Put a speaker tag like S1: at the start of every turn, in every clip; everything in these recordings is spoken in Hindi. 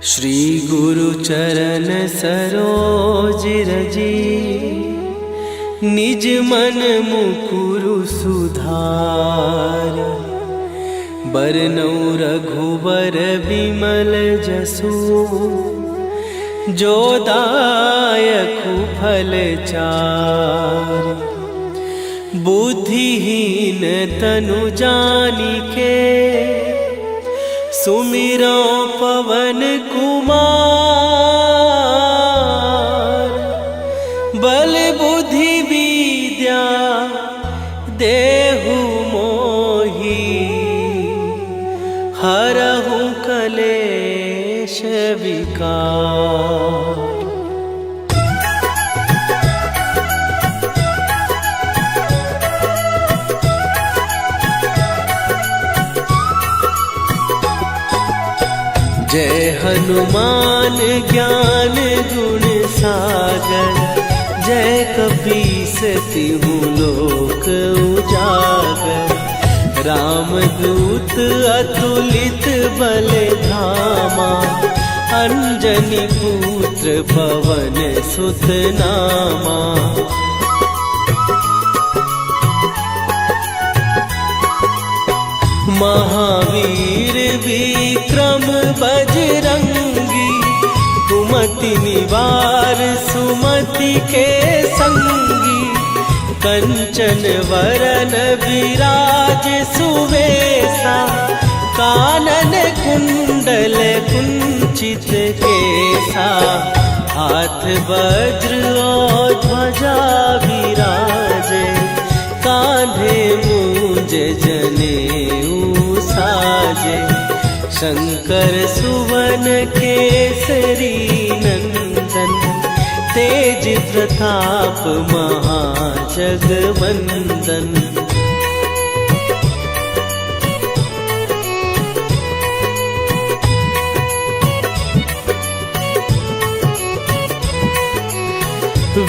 S1: श्री गुरु चरण सरोज रजी, निज मन मुकुरु सुधार। बरनौ रघुबर बिमल जसु, जो दायकु फल चार। बुद्धिहीन तनु जानिके, सुमिरो पवन कुमार। बल बुद्धि विद्या देहु मोहि, हरहु कलेश विकार। जय हनुमान ज्ञान गुण सागर, जय कपीस तिहु लोक उजागर। रामदूत अतुलित बल धामा, अंजनी पुत्र पवन सुत नामा। महावीर विक्रम बजरंगी, कुमति निवार सुमति के संगी। कंचन वरन विराज सुवेशा, कानन कुंडल कुंचित केसा। हाथ वज्र और ध्वजा विराजे, कांधे मूंज जनेऊ साजे। शंकर सुवन केसरी नंदन, तेज प्रताप महाजगवंदन।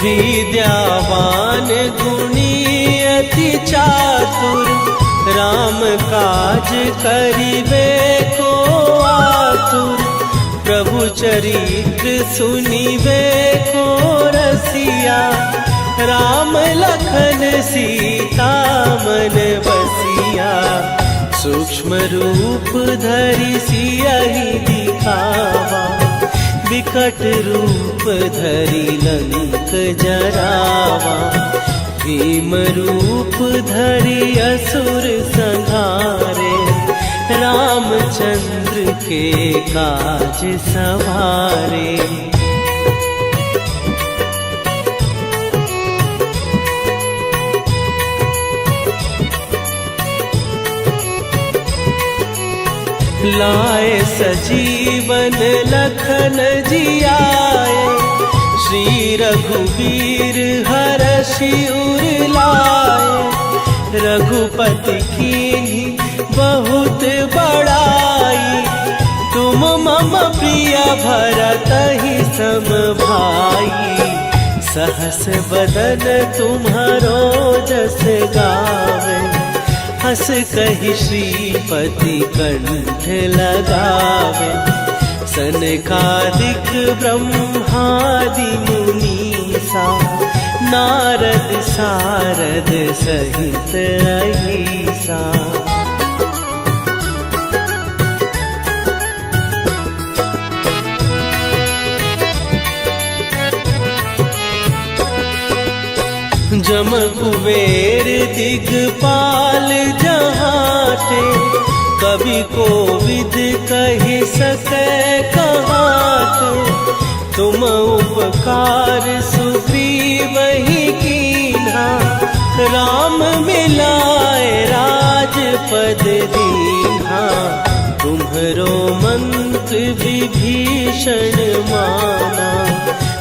S1: विद्यावान गुणी अति चातुर, राम काज करिबे को आतुर। प्रभु चरित्र सुनिबे को रसिया, राम लखन सीता मन बसिया। सूक्ष्म रूप धरि सियहि दिखावा, विकट रूप धरि लंक जरावा। भीम रूप धरि असुर संहारे, रामचंद्र के काज सवारे। लाए सजीवन लखन जियाए, श्री रघुवीर हरषि उर लाए। रघुपति कीन्ही बहुत बड़ाई, तुम मम प्रिय भरतहि सम भाई। सहस बदन तुम्हारो जस गावे, हस कहि श्रीपति कंठ लगावे। सनकादिक ब्रह्मादि मुनीसा, नारद सारद सहित अहिसा। जम कुबेर दिगपाल जहाते, कवि कोविद कहि सकै कहाते। तुम उपकार सुग्रीवहि कीन्हा, राम मिलाए राजपद दीन्हा। तुम्हरो मंत्र विभीषण माना,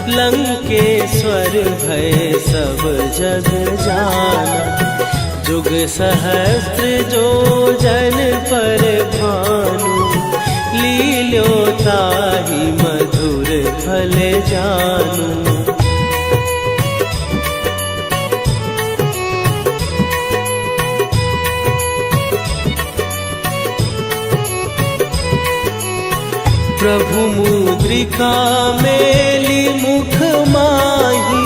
S1: लंकेश्वर भय सब जग जाना। जुग सहस्त्र जो जन पर भानु, लील्यो ताहि मधुर फल जानू। प्रभु मुद्रिका मेली मुख माही,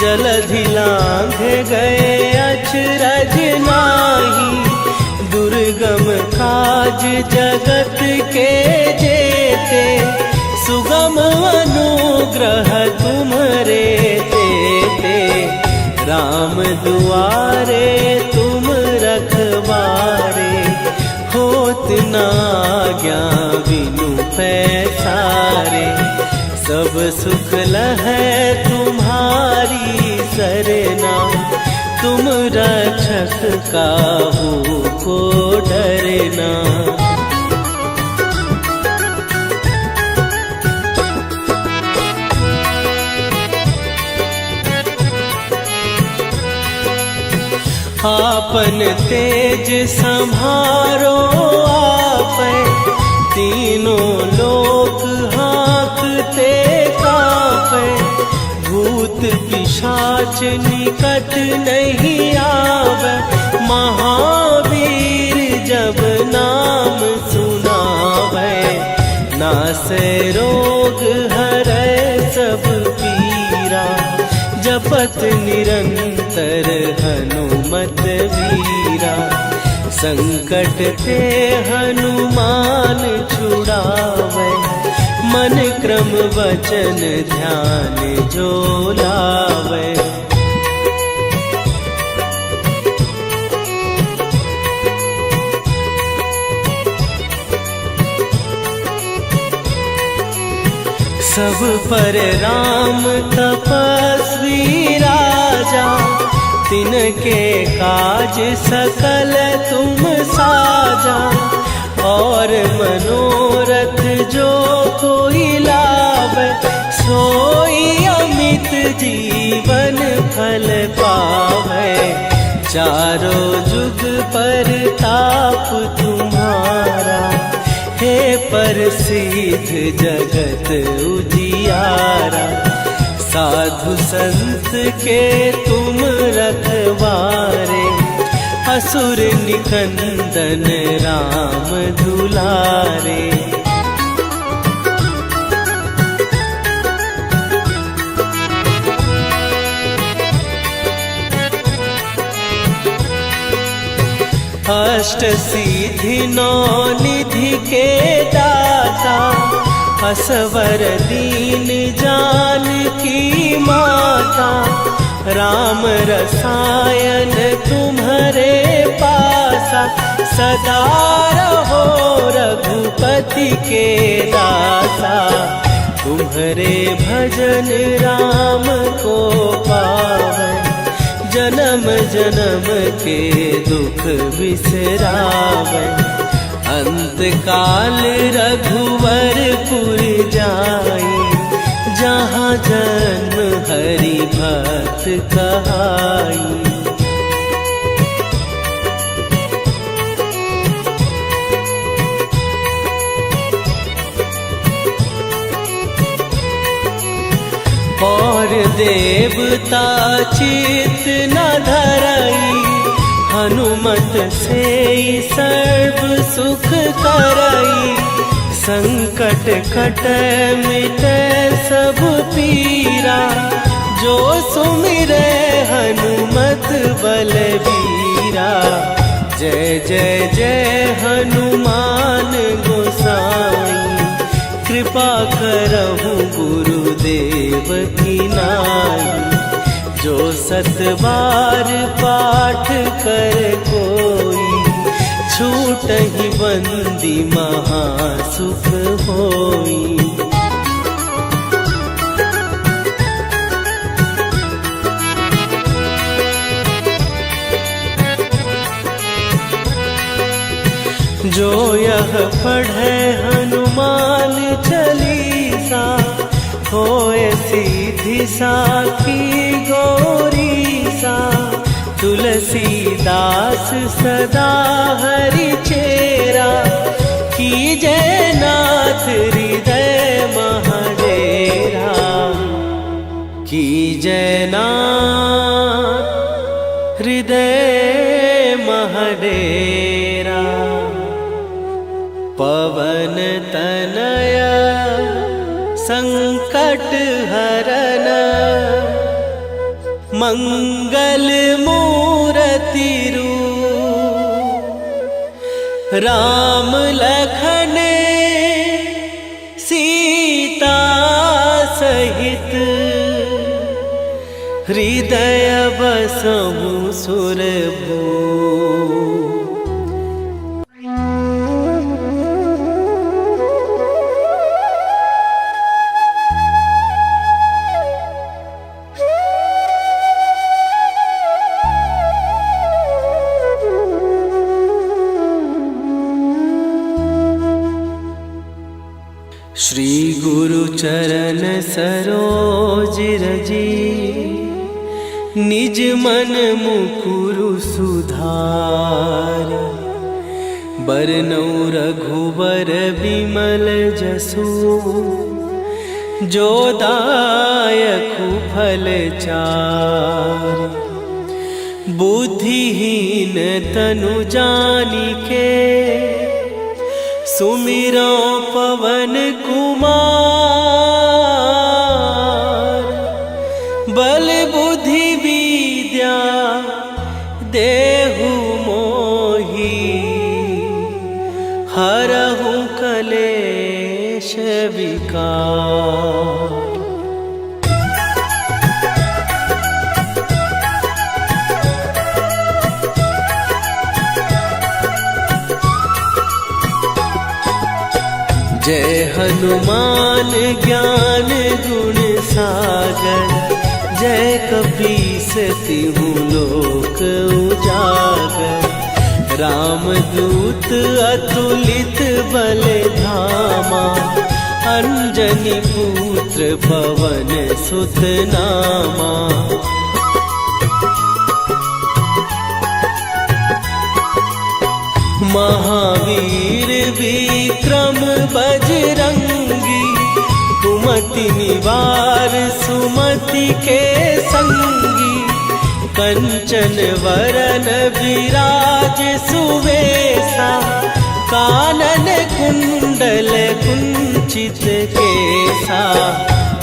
S1: जलधि लांघे गए अचरज नाही। दुर्गम काज जगत के जेते, सुगम अनुग्रह तुम्हरे तेते। राम दुआरे तुम रखवारे, होत न आज्ञा बिनु पैसारे। सब सुख लहै तुम्हारी सरना, तुम रक्षक काहू को डरना। आपन तेज संभारो आपै, तीनों लोक हाँकते कांपै। भूत पिशाच निकट नहीं आवे, महावीर जब नाम सुनावे। नासै रोग हरै सब पीरा, जपत निरंतर हनुमत वीरा। संकट ते हनुमान छुड़ावे, मन क्रम वचन ध्यान जो लावे। सब पर राम तपस्वी राजा, तिनके काज सकल तुम साजा। और मनोरथ जो कोई लावे, सोई अमित जीवन फल पावे। चारों जुग पर ताप तुम्हारा, हे प्रसिद्ध जगत उजियारा। साधु संत के तुम रखवारे, असुर निकंदन राम दुलारे। अष्ट सिद्धि नौ निधि के दाता, असवर दीन जानकी माता। राम रसायन तुम्हारे पासा, सदा रहो रघुपति के दासा। तुम्हारे भजन राम को पावै, जन्म जन्म के दुख बिसरावै। अंत काल रघुवरपुर जाई, जहाँ जन्म हरि भक्त कहाई। और देवता चित न धरई, हनुमत से सर्व सुख करई। संकट कटै मिटै सब पीरा, जो सुमिरै हनुमत बलबीरा। जय जय जय हनुमान गोसाई, कृपा करहु गुरुदेव की नाई। जो सत बार पाठ कर कोई, छूटहि बंदी महासुख होई। जो यह पढ़े हनुमान चालीसा, होए सीधी साखी गौरीसा। तुलसीदास सदा हरि चेरा, कीजय नाथ हृदय महाडेरा। कीजय नाथ हृदय महाडेरा। पवन तनया संकट हरन मंगल मूर्ति रूप राम लखन सीता सहित हृदय बसहु सुरभू। श्री गुरु चरण सरोज रजी निज मन मुकुरु सुधार। बरनउँ रघुबर बिमल जसु जो दायकु फल चार। बुद्धिहीन तनु जानिके सुमिरो पवन कुमार। बल बुद्धि विद्या देहु मोहि हरहु कलेश विकार। जय हनुमान ज्ञान गुण सागर। जय कपीस तिहु लोक उजागर। रामदूत अतुलित बल धामा। अंजनी पुत्र पवन सुत नामा। महावीर विक्रम बजरंगी। कुमति निवार सुमति के संगी। कंचन वरन विराज सुवेशा। कानन कुंडल कुंचित केसा।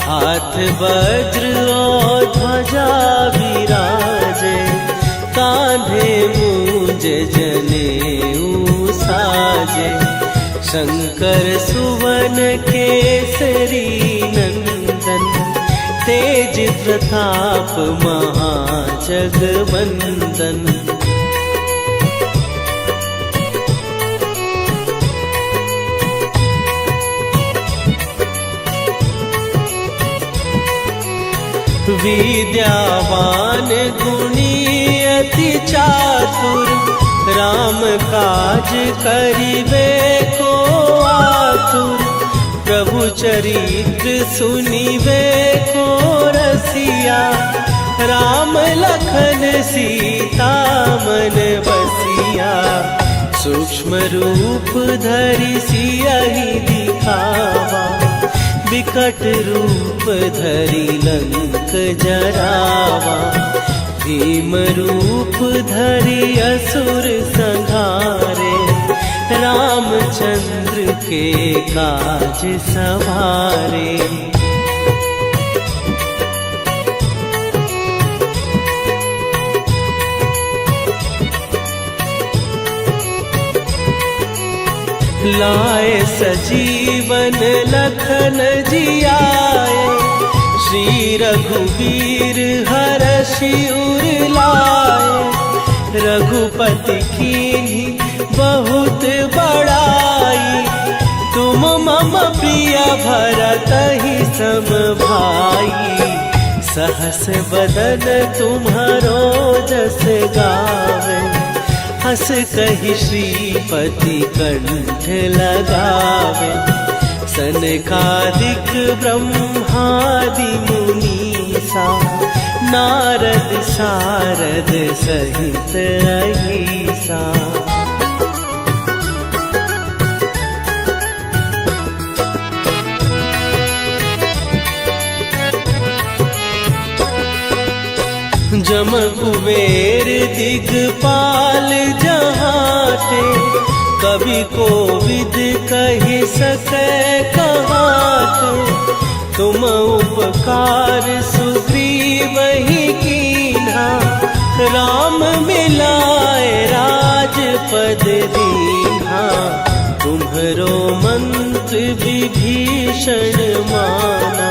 S1: हाथ वज्र और ध्वजा विराजे। कांधे मूंज जनेऊ साजे। शंकर सुवन केसरी नंदन। तेज प्रताप महाजगवंदन। विद्यावान गुणी अति चातुर। राम काज करिबे को आतुर। प्रभु चरित्र सुनिबे को रसिया। राम लखन सीता मन बसिया। सूक्ष्म रूप धरि सियहि दिखावा। विकट रूप धरि लंक जरावा। भीम रूप धरि असुर संहारे। रामचंद्र के काज सवारे। लाए सजीवन लखन जियाए। श्री रघुवीर हरषि उर लाए। रघुपति कीन्ही बहुत बड़ाई। तुम मम प्रिय भरतहि सम भाई। सहस बदन तुम्हारो जस गावे। हस कहि श्रीपति कंठ लगावे। सनकादिक ब्रह्मादि मुनीसा। नारद सारद सहित अहिसा। जम कुबेर दिगपाल जहाँ थे, कवि को विद कही सके कहात। तुम उपकार सुग्रीव ही कीन्हा, राम मिलाए राजपद दीन्हा। तुम्हरो मंत्र विभीषण माना,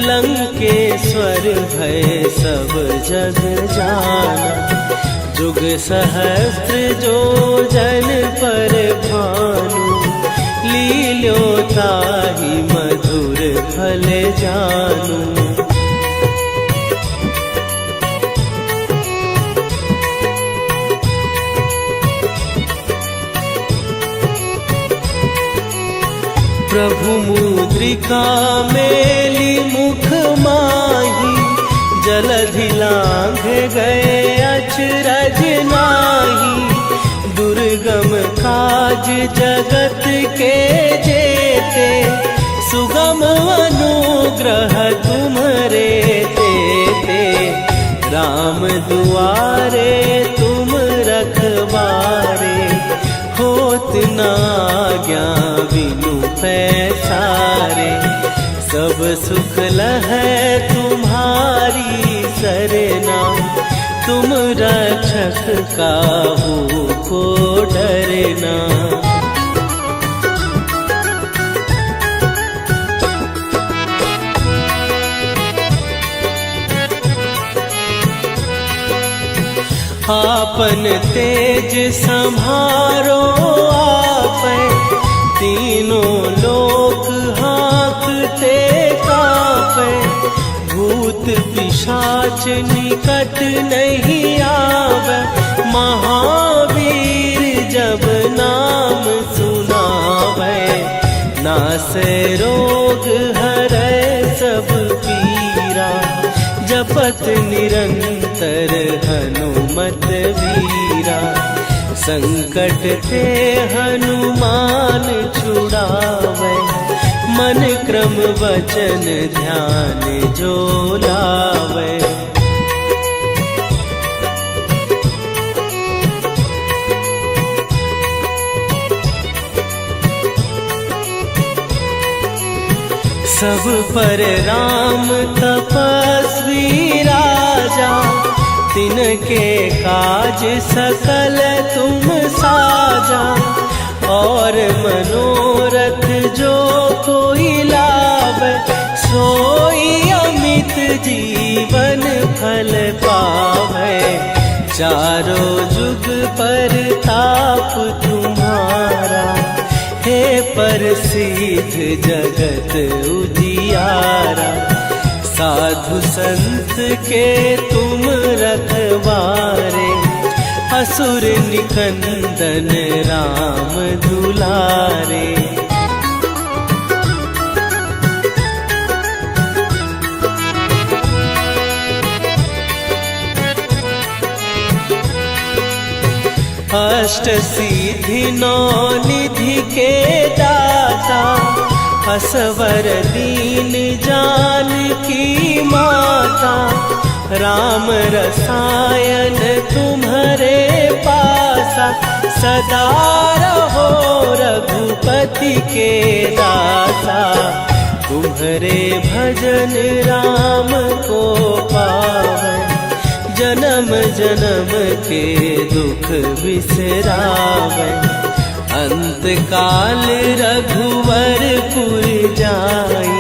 S1: लंकेश्वर भय सब जग जाना। जुग सहस्त्र जो जन पर भानु, लील्यो ताहि मधुर फल जानू। प्रभु मुद्रिका मेली मुख माही, जलधि लांघ गए अचरज नाही। दुर्गम काज जगत के जेते, सुगम अनुग्रह तुम्हरे तेते। राम दुआरे तुम रखवारे, होत न आज्ञा बिनु पैसारे। सब सुख लहै तुम्हारी सरना, तुम रक्षक काहू को डरना। आपन तेज संभारो आपै, तीनों लोक हाँकते कापै। भूत पिशाच निकट नहीं आवे, महावीर जब नाम सुनावे। नासै रोग हरै सब पीरा, जपत निरंतर हनुमत वीरा। संकट ते हनुमान छुड़ावे, मन क्रम वचन ध्यान जो लावे। सब पर राम तपस्वी राजा, तिनके काज सकल तुम साजा। और मनोरथ जो कोई लावे, सोई अमित जीवन फल पावे। चारों जुग पर ताप तुम्हारा, हे प्रसिद्ध जगत उजियारा। साधु संत के तुम रखवारे, असुर निकंदन राम दुलारे। अष्ट सिद्धि नौ निधि के दाता, असवर दीन जानकी माता। राम रसायन तुम्हारे पासा, सदा रहो रघुपति के दासा। तुम्हारे भजन राम को पावै, जन्म जन्म के दुख बिसरावै। अंत काल रघुवरपुर जाई,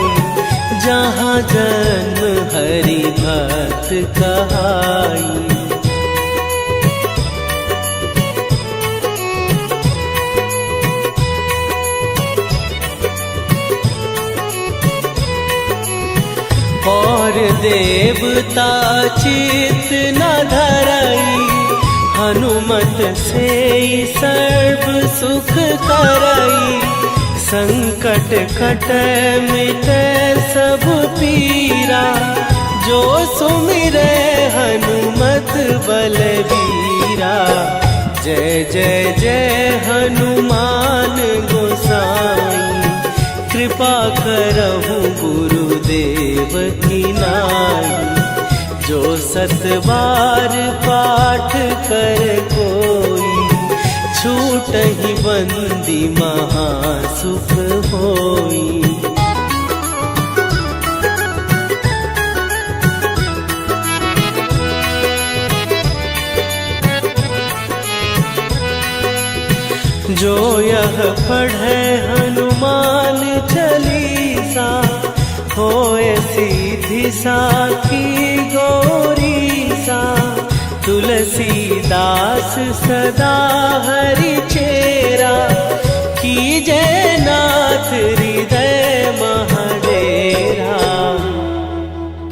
S1: जहाँ जन्म हरि भक्त कहाई। और देवता चित न धरई, हनुमत से सर्व सुख करई। संकट कटै मिटै सब पीरा, जो सुमिरै हनुमत बलबीरा। जय जय जय हनुमान गोसाई, कृपा करहु गुरुदेव की नाई। जो 7 बार पाठ कर कोई, छूट ही बंदी महासुख होई। जो यह पढ़े हनुमान चालीसा, होए सीधी साखी गौरी सा। तुलसीदास सदा हरि चेरा, कीजय नाथ हृदय महडेरा।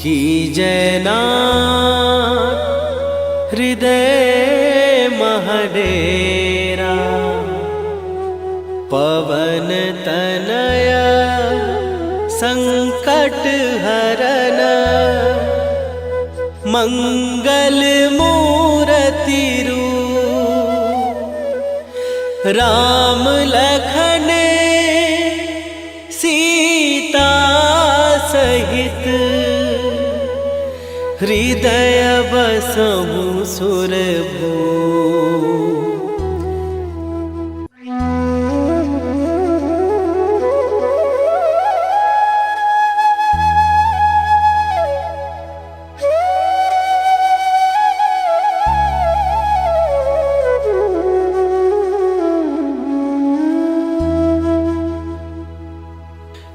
S1: कीजय नाथ हृदय महडेरा। पवन तनय संकट हरन, मंगल मूरति रूप। राम लखन सीता सहित, हृदय बसहु सुरभूप।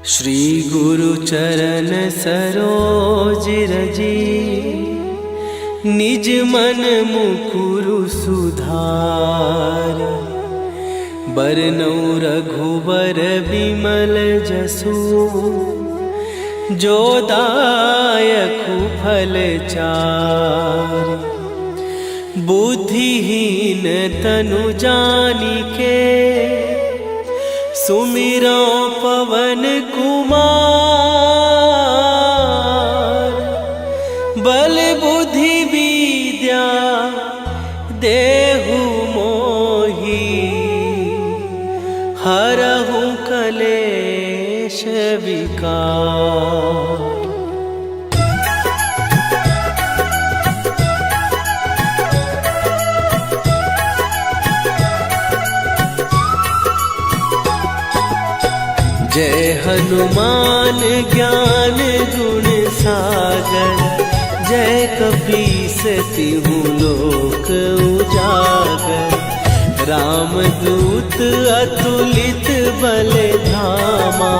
S1: श्री गुरु चरण सरोज रजी, निज मन मुकुरु सुधार। बरनउँ रघुबर बिमल जसु, जो दायकु फल चार। बुद्धिहीन तनु जानिके, सुमिरो पवन कुमार। बल बुद्धि विद्या देहु मोहि, हरहु कलेश विकार। जय हनुमान ज्ञान गुण सागर, जय कपीस तिहु लोक उजागर। रामदूत अतुलित बल धामा,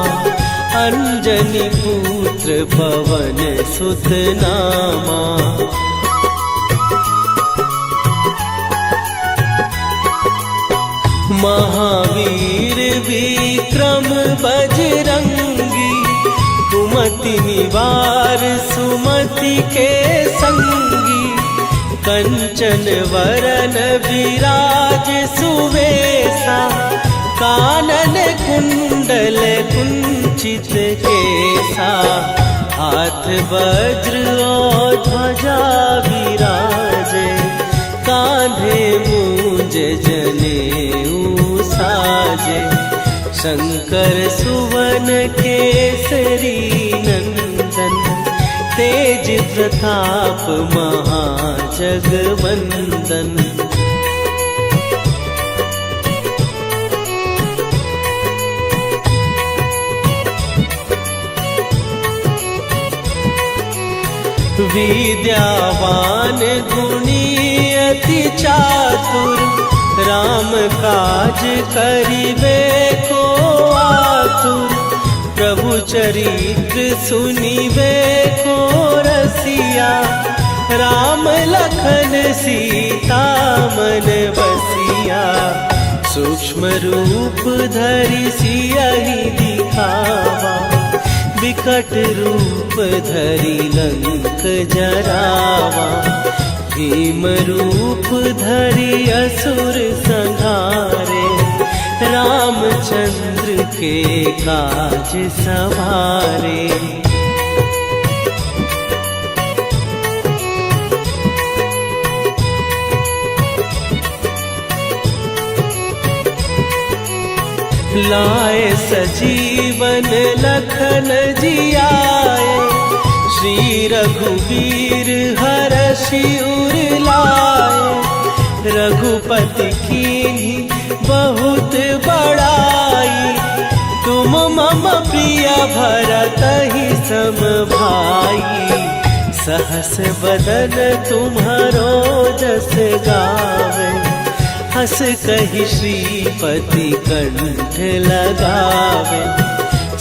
S1: अंजनी पुत्र पवन सुत नामा। महावीर विक्रम बजरंगी, कुमति निवार सुमति के संगी। कंचन वरन विराज सुवेशा, कानन कुंडल कुंचित केसा। हाथ वज्र और ध्वजा विराजे, कांधे मूंज जनेऊ साजे। शंकर सुवन केसरी नंदन, तेज प्रताप महाजगवंदन। विद्यावान गुणी अति चातुर, राम काज करिबे को आतुर। प्रभु चरित्र सुनिबे को रसिया, राम लखन सीता मन बसिया। सूक्ष्म रूप धरि सियहि दिखावा, विकट रूप धरि लंक जरावा। भीम रूप धरि असुर संहारे, रामचंद्र के काज सवारे। लाए सजीवन लखन जियाए, श्री रघुवीर हरषि उर लाए, रघुपति कीन्ही बहुत बड़ाई। तुम मम प्रिय भरतहि सम भाई, सहस बदन तुम्हारो जस गावे। हस कहि श्रीपति कंठ लगावे,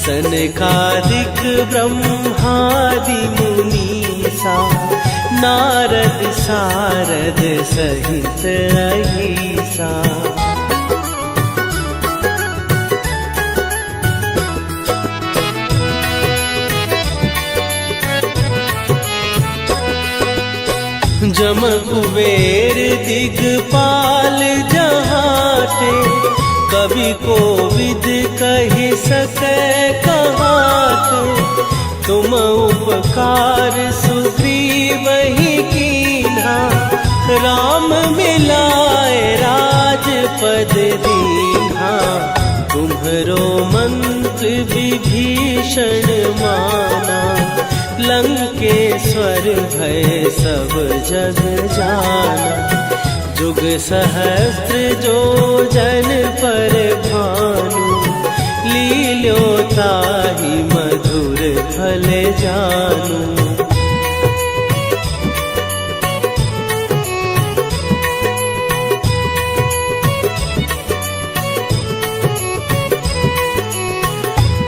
S1: सनकादिक ब्रह्मादि मुनीसा, नारद सारद सहित अहिसा। जम कुबेर दिगपाल जहाते, कवि कोविद कहि सकै कहाते। तुम उपकार सुग्रीवहि कीन्हा, राम मिलाए राजपद दीन्हा। तुम्हरो मंत्र विभीषण माना, लंकेश्वर भय सब जग जाना। जुग सहस्त्र जो जन पर भानु, लील्यो ताहि मधुर फल जानू।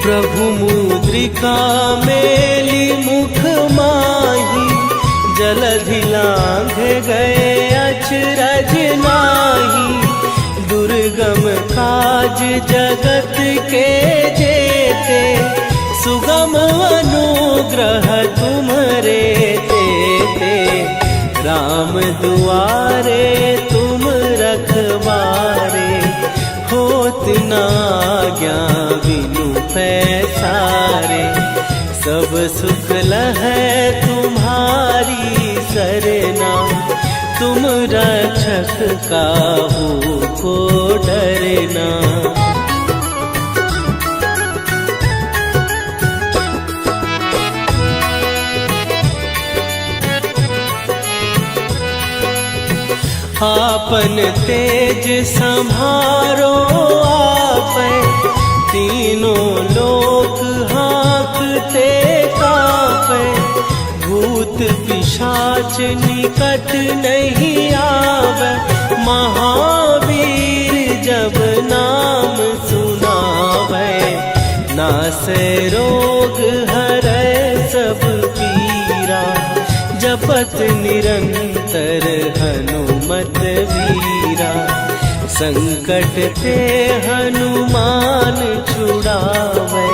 S1: प्रभु मुद्रिका मेली मुख माही, जलधि लांघ गए अचरज नाही। दुर्गम काज जगत के जेते, सुगम अनुग्रह तुम्हरे तेते। राम दुआरे तुम रखवारे, होत न आज्ञा बिनु पैसारे। सब सुख लहै तुम्हारी सरना, तुम रक्षक काहू को डरना। आपन तेज संभारो आपै, तीनों लोक हाँकते कापै। भूत पिशाच निकट नहीं आवे, महावीर जब नाम सुनावे। नासै रोग हरै सब पीरा, जपत निरंतर हनुमत वीरा। संकट ते हनुमान छुड़ावे,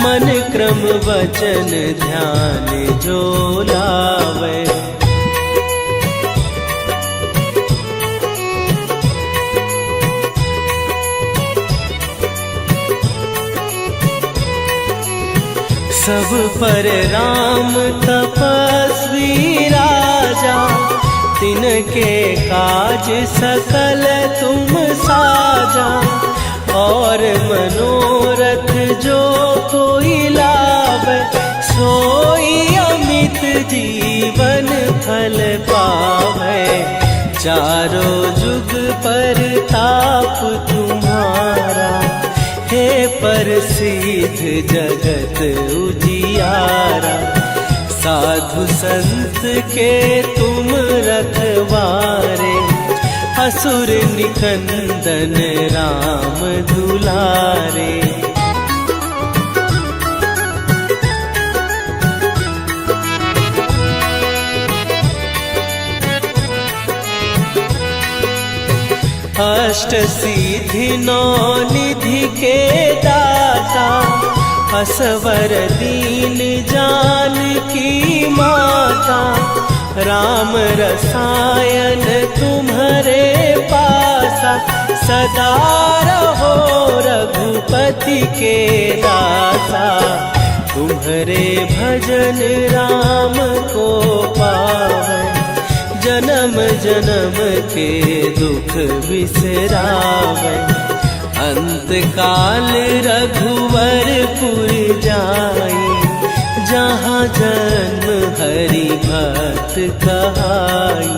S1: मन क्रम वचन ध्यान जो लावे। सब पर राम तपस्वी राजा, तिनके काज सकल तुम साजा। और मनोरथ जो कोई लावे, सोई अमित जीवन फल पावे। चारों जुग पर ताप तुम्हारा, हे प्रसिद्ध जगत उजियारा। साधु संत के तुम रखवारे, असुर निकंदन राम दुलारे। अष्ट सिद्धि नौ निधि के दाता, असवर दीन जानकी माता। राम रसायन तुम्हारे पासा, सदा रहो रघुपति के दासा। तुम्हारे भजन राम को पावे, जन्म जन्म के दुख बिसरावे। अंत काल रघुवर पुर जाई, जहाँ जन्म हरि भक्त कहाई।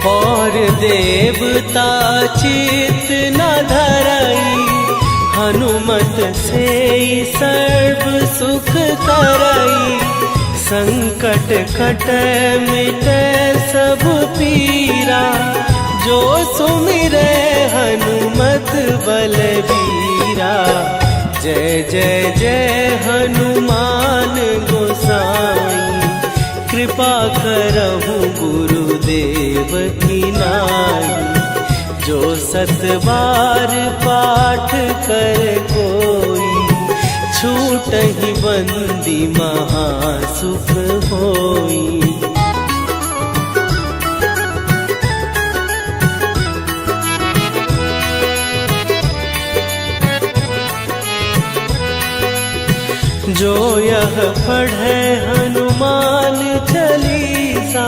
S1: और देवता चित न धरई, हनुमत से सर्व सुख करई। संकट कटै मिटै सब पीरा, जो सुमिरै हनुमत बलबीरा। जय जय जय हनुमान गोसाई, कृपा करहु गुरुदेव की नाई। जो 7 बार पाठ कर कोई, छूटहि बंदी महासुख होई। जो यह पढ़े हनुमान चालीसा,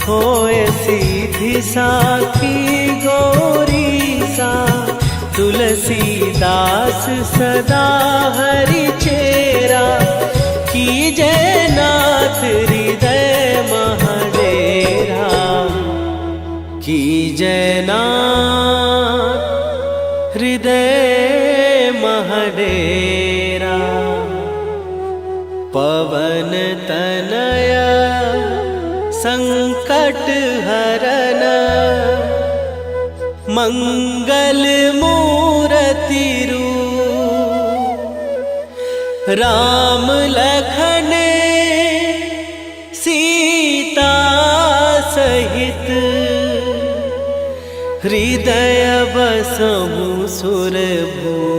S1: होए सीधी साखी गौरीसा। तुलसीदास सदा हरि चेरा, कीजय नाथ हृदय महडेरा। कीजय नाथ हृदय महडेरा। पवन तनय संकट हरन, मंगल मूरति रूप। राम लखन सीता सहित, हृदय बसहु सुरभूप।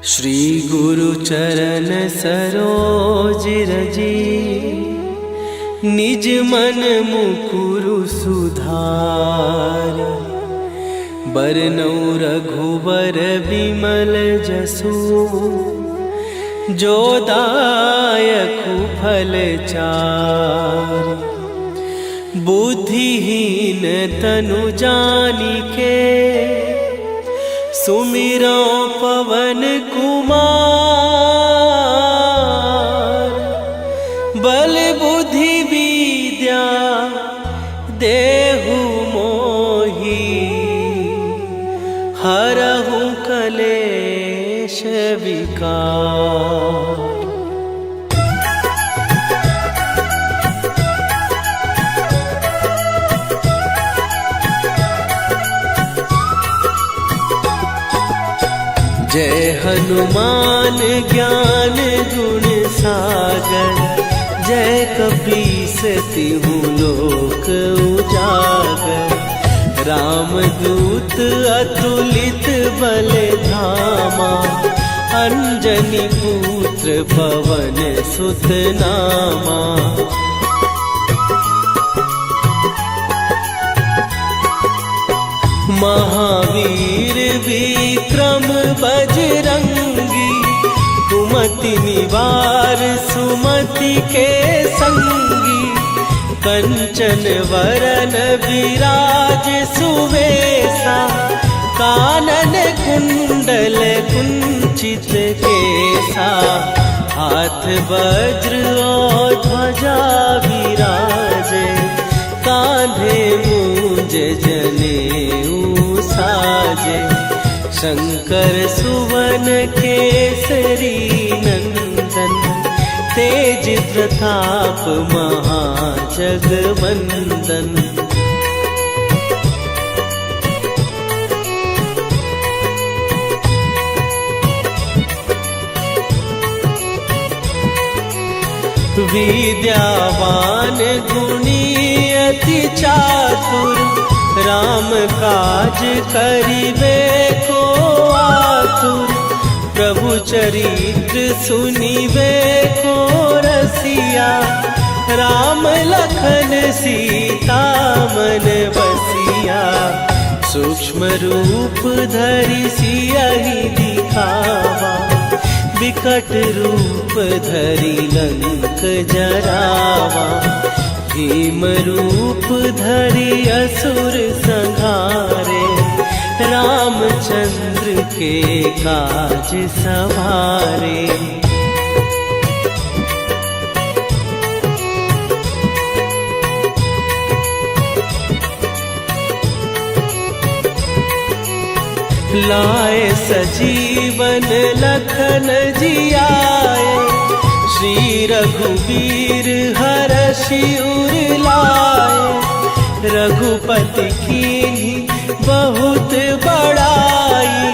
S1: श्री गुरु चरण सरोज रजी, निज मन मुकुरु सुधार। बरनउँ रघुबर बिमल जसु, जो दायकु फल चारि। बुद्धिहीन तनु जानिके, सुमिरो पवन कुमार। बल बुद्धि विद्या देहु मोहि, हरहु कलेश विकार। जय हनुमान ज्ञान गुण सागर, जय कपीस तिहु लोक उजागर। रामदूत अतुलित बल धामा, अंजनी पुत्र पवन सुत नामा। महावीर विक्रम बजरंगी, कुमति निवार सुमति के संगी। कंचन वरन विराज सुवेशा, कानन कुंडल कुंचित केसा। हाथ वज्र और ध्वजा विराजे, कांधे मूंज जनेऊ साजे। शंकर सुवन केसरी नंदन, तेज प्रताप महाजगवंदन। विद्यावान गुणी अति चातुर, राम काज करिबे को आतुर। प्रभु चरित्र सुनिवे को रसिया, राम लखन सीता मन बसिया। सूक्ष्म रूप धरि सियहि दिखावा, विकट रूप धरि लंक जरावा। भीम रूप धरि असुर संहारे, रामचंद्र के काज सवारे। लाए सजीवन लखन जियाए, श्री रघुवीर हरषि उर लाए। रघुपति कीन्ही बहुत बड़ाई,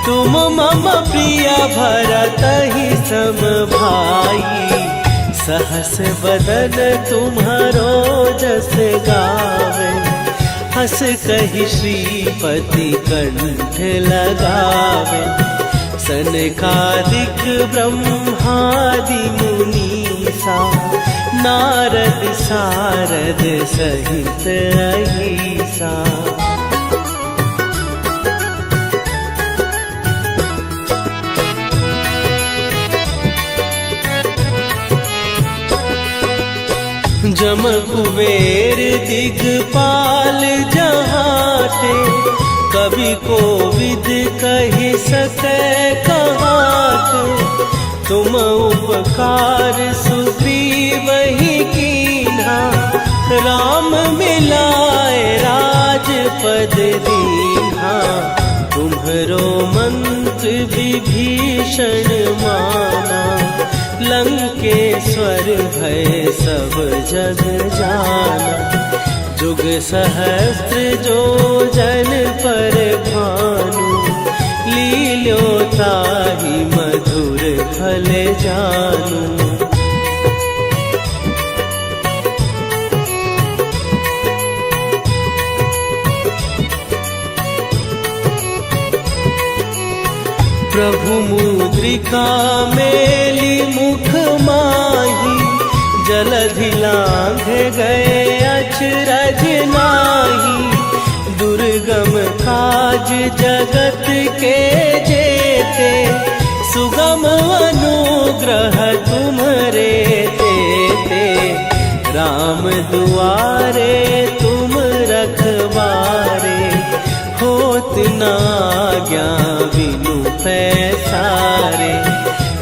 S1: तुम मम प्रिय भरतहि सम भाई। सहस बदन तुम्हारो जस गावे, हस कहि श्रीपति कंठ लगावे। सनकादिक ब्रह्मादि मुनीसा, नारद सारद सहित अहिसा। जम कुबेर दिगपाल जहाते, कवि कोविद कहि सकै कहाते। तुम उपकार सुग्रीवहि कीन्हा, राम मिलाए राजपद दीन्हा। तुम्हरो मंत्र विभीषण माना, लंकेश्वर भय सब जग जाना। जुग सहस्त्र जो जन पर भानु, लील्यो ताहि मधुर फल जानू। प्रभु मुद्रिका मेली मुख माही, जलधि लांघ गए अचरज नाही। दुर्गम काज जगत के जेते, सुगम अनुग्रह तुम्हरे तेते। राम दुआरे तुम रखवारे, होत न आज्ञा बिनु पैसारे।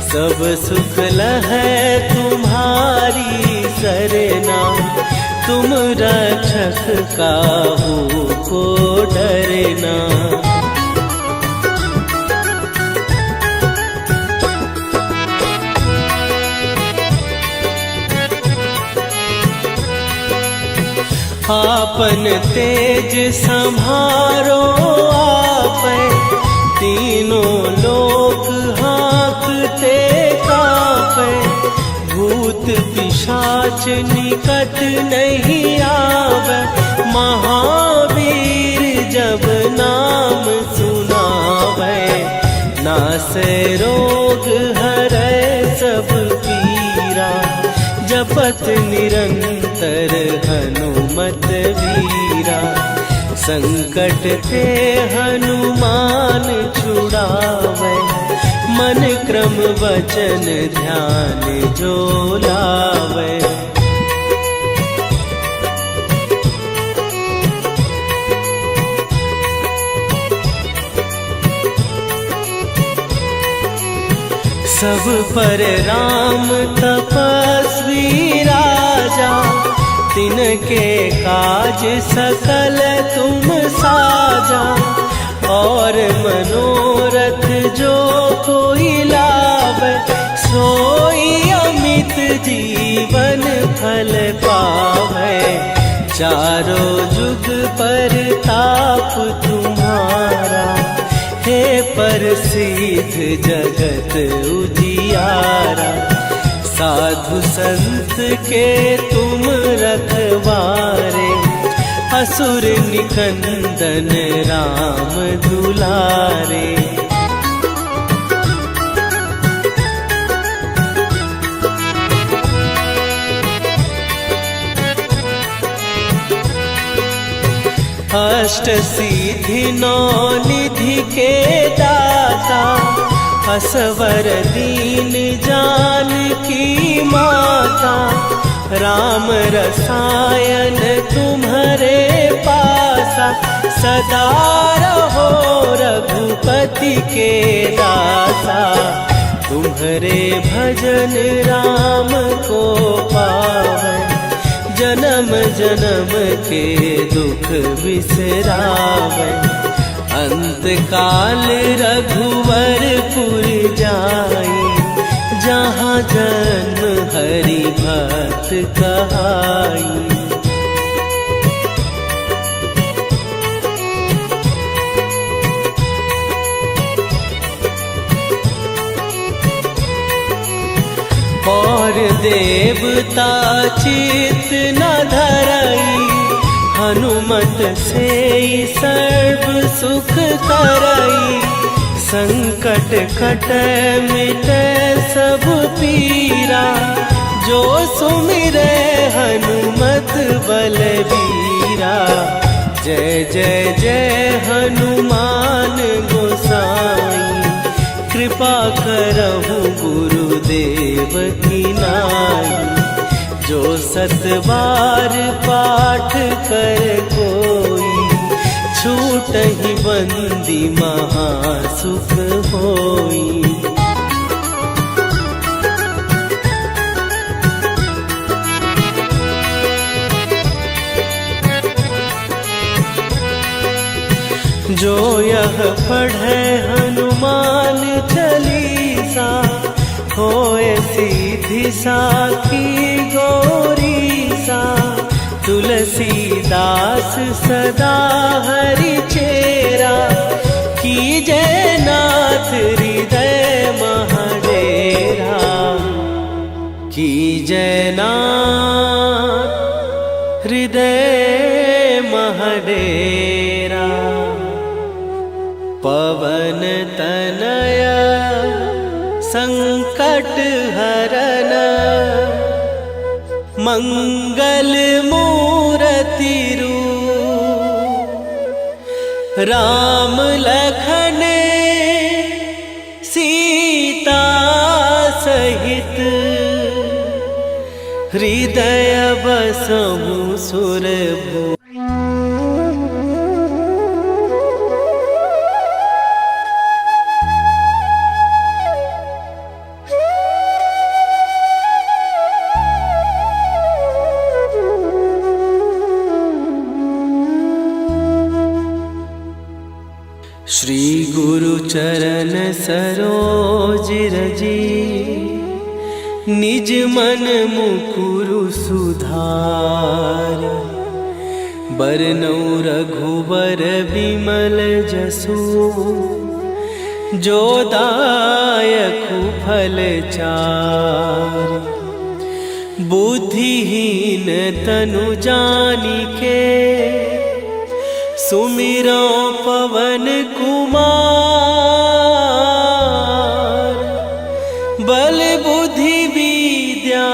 S1: सब सुख लहै तुम्हारी सरना, तुम रक्षक काहू को डरना। आपन तेज संभारो आपै, तीनों लोक हाँकते कापै। भूत पिशाच निकट नहीं आवे, महावीर जब नाम सुनावे। नासै रोग हरै सब पीरा, जपत निरंतर हनुमत वीरा। संकट ते हनुमान छुड़ावे, मन क्रम वचन ध्यान जो लावे। सब पर राम तपस्वी राजा, तिनके काज सकल तुम साजा। और मनोरथ जो कोई लावे, सोई अमित जीवन फल पावे। चारों जुग पर ताप तुम्हारा, हे प्रसिद्ध जगत उजियारा। साधु संत के तुम रखवारे, असुर निकंदन राम दुलारे। अष्ट सिद्धि नौ निधि के दाता, असवर दीन जानकी माता, राम रसायन तुम्हारे पासा, सदा रहो रघुपति के दासा। तुम्हारे भजन राम को पावन, जन्म जन्म के दुख बिसरावे। अंत काल रघुवरपुर जाई, जहाँ जन्म हरि भक्त कहाई। और देवता चित न धरई, हनुमत से सर्व सुख करई। संकट कट मिट सब पीरा, जो सुमिरे हनुमत बलबीरा। जय जय जय हनुमान गोसाई, कृपा करहु गुरुदेव की नाई। जो सत बार पाठ कर कोई, छूटहि बंदी महासुख होई। जो यह पढ़े हनुमान चालीसा, होए सीधी साखी गौरीसा। तुलसीदास सदा हरि चेरा, कीजय नाथ हृदय महडेरा। कीजय नाथ हृदय महडेरा। पवन तनय संकट हरन, मंगल मूरति रूप। राम लखन सीता सहित, हृदय बसहु सुरभूप। श्री गुरु चरण सरोज रजी, निज मन मुकुरु सुधार। बरनौ रघुबर बिमल जसु, जो दायकु फल चार। बुद्धिहीन तनु जानिके, सुमिरो पवन कुमार। बल बुद्धि विद्या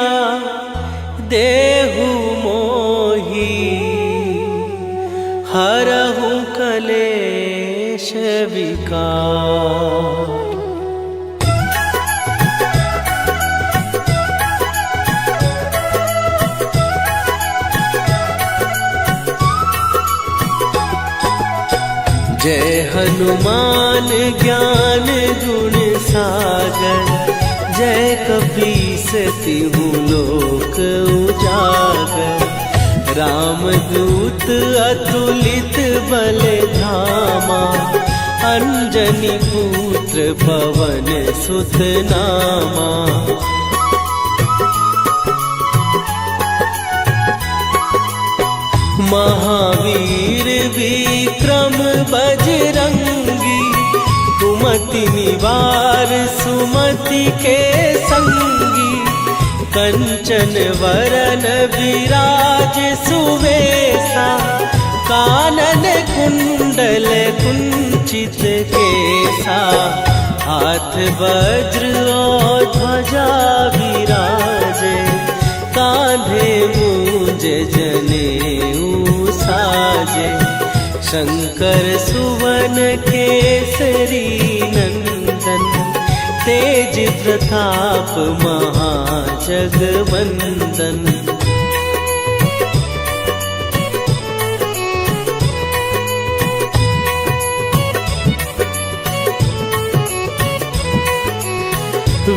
S1: देहु मोहि, हरहु कलेश विकार। जय हनुमान ज्ञान गुण सागर, जय कपीस तिहु लोक उजागर। रामदूत अतुलित बल धामा, अंजनी पुत्र पवन सुत नामा। महावीर विक्रम बजरंगी, कुमति निवार सुमति के संगी। कंचन वरन विराज सुवेशा, कानन कुंडल कुंचित केसा। हाथ वज्र और ध्वजा विराजे, कांधे मूंज जनेऊ साजे। शंकर सुवन केसरी नंदन, तेज प्रताप महाजगवंदन।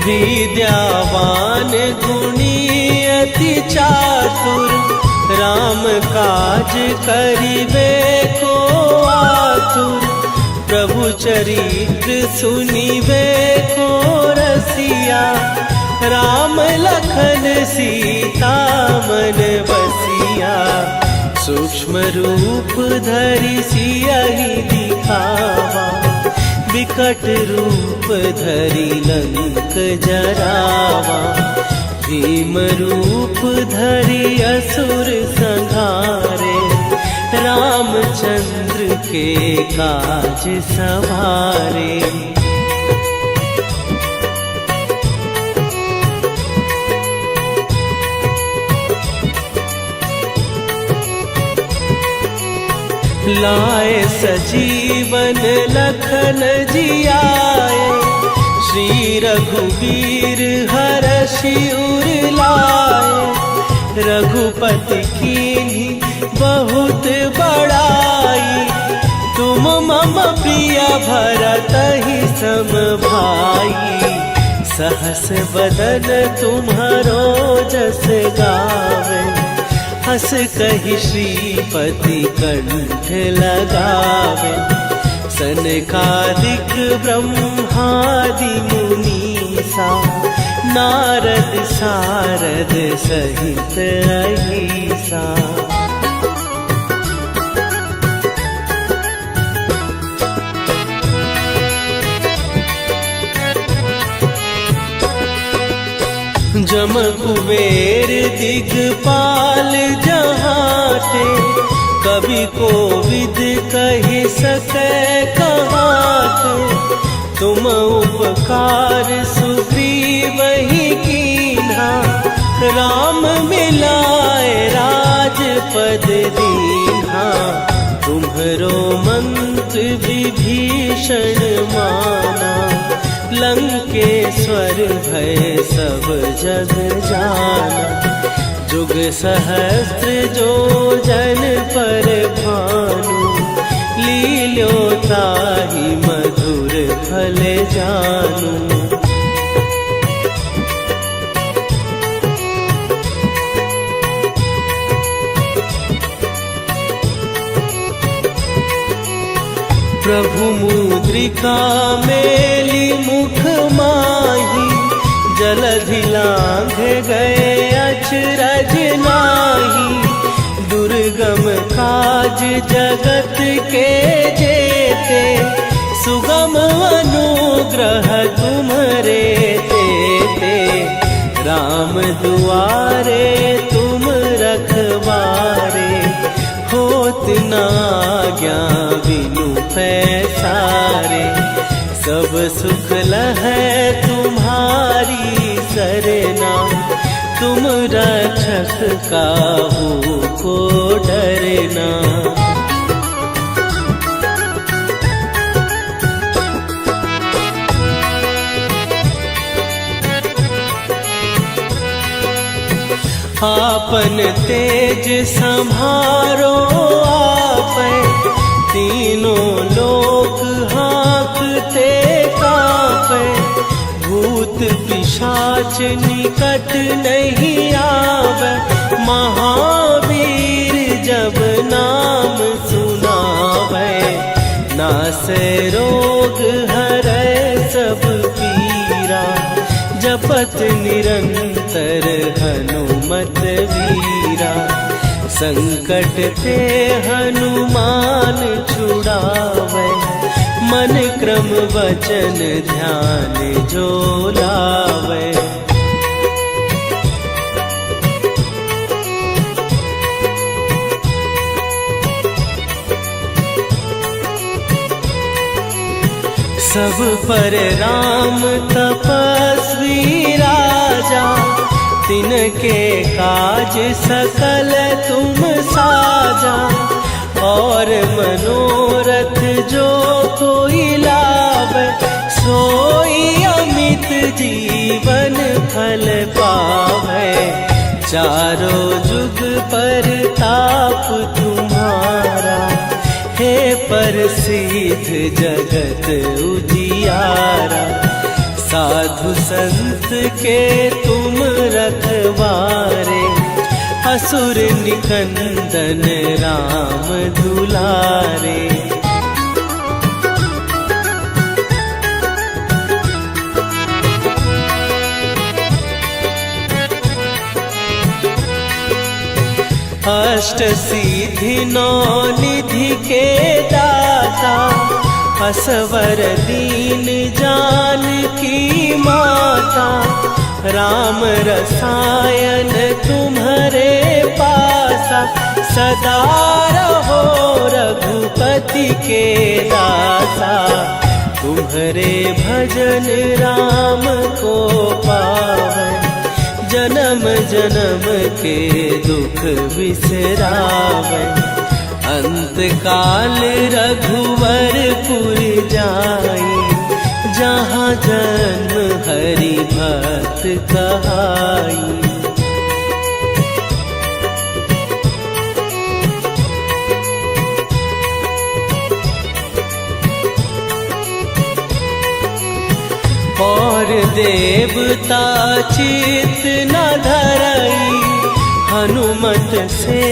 S1: विद्यावान गुणी अति चातुर, राम काज करिबे को आतुर। प्रभु चरित्र सुनिबे को रसिया, राम लखन सीता मन बसिया। सूक्ष्म रूप धरि सियहि दिखावा, विकट रूप धरि लंक जरावा। भीम रूप धरि असुर संहारे, रामचंद्र के काज सवारे। लाए सजीवन लखन जियाए, श्री रघुवीर हरषि उर लाए। रघुपति कीन्ही बहुत बड़ाई, तुम मम प्रिय भरतहि सम भाई। सहस बदन तुम्हारो जस गावे, हस कहि श्रीपति कंठ लगावे। सनकादिक ब्रह्मादि मुनीसा, नारद सारद सहित अहिसा। जम कुबेर दिगपाल जहाते, कवि कोविद कहि सकै कहाते। तुम उपकार सुग्रीवहि कीन्हा, राम मिलाए राजपद दीन्हा। तुम्हरो मंत्र विभीषण माना, लंकेश्वर भय सब जग जाना। जुग सहस्त्र जो जन पर भानु, लील्यो ताहि मधुर फल जानू। प्रभु मुद्रिका मेली मुख माही, जलधि लांघ गए अचरज नाही। दुर्गम काज जगत के जेते, सुगम अनुग्रह तुम्हरे तेते। राम दुआरे तुम रखवारे, होत न आज्ञा बिनु पैसारे। सब सुख लहै तुम्हारी सरना, तुम रक्षक काहू को डरना। आपन तेज संभारो आपै, तीनों लोक हाँकते कांपै। भूत पिशाच निकट नहीं आवे, महावीर जब नाम सुनावे। नासै रोग हरै सब पीरा, जपत निरंतर हनुमत वीरा। संकट ते हनुमान छुड़ावे, मन क्रम वचन ध्यान जो लावे। सब पर राम तपस्वी राजा, तिनके काज सकल तुम साजा। और मनोरथ जो कोई लावे, सोई अमित जीवन फल पावे। चारों जुग पर ताप तुम्हारा, हे प्रसिद्ध जगत उजियारा। साधु संत के तुम रखवारे, असुर निकंदन राम दुलारे। अष्ट सिद्धि नौ निधि के दाता, असवर दीन जानकी माता। राम रसायन तुम्हारे पासा, सदा रहो रघुपति के दासा। तुम्हारे भजन राम को पावे, जन्म जन्म के दुख बिसरावे। अंत काल रघुवरपुर जाई, जहाँ जन्म हरि भक्त कहाई। और देवता चित न धरई, हनुमत से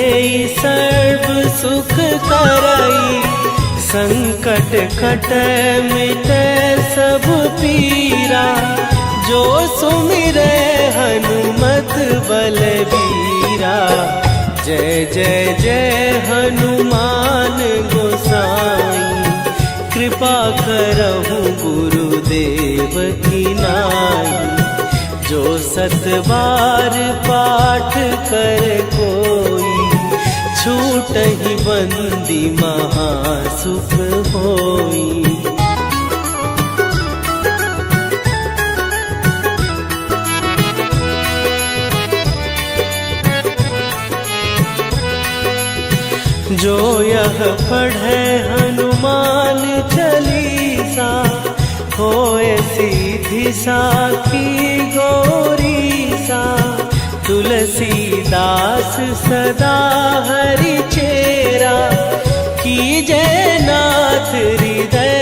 S1: सर्व सुख करई। संकट कटे मिटे सब पीरा, जो सुमिरे हनुमत बलबीरा। जय जय जय हनुमान गोसाई, कृपा करहु गुरुदेव की नाई। जो सत बार पाठ कर कोई, छूटहि बंदी महासुख होई। जो यह पढ़े हनुमान चालीसा, होए सीधी साखी गौरीसा। तुलसीदास सदा हरि चेरा, कीजय नाथ हृदय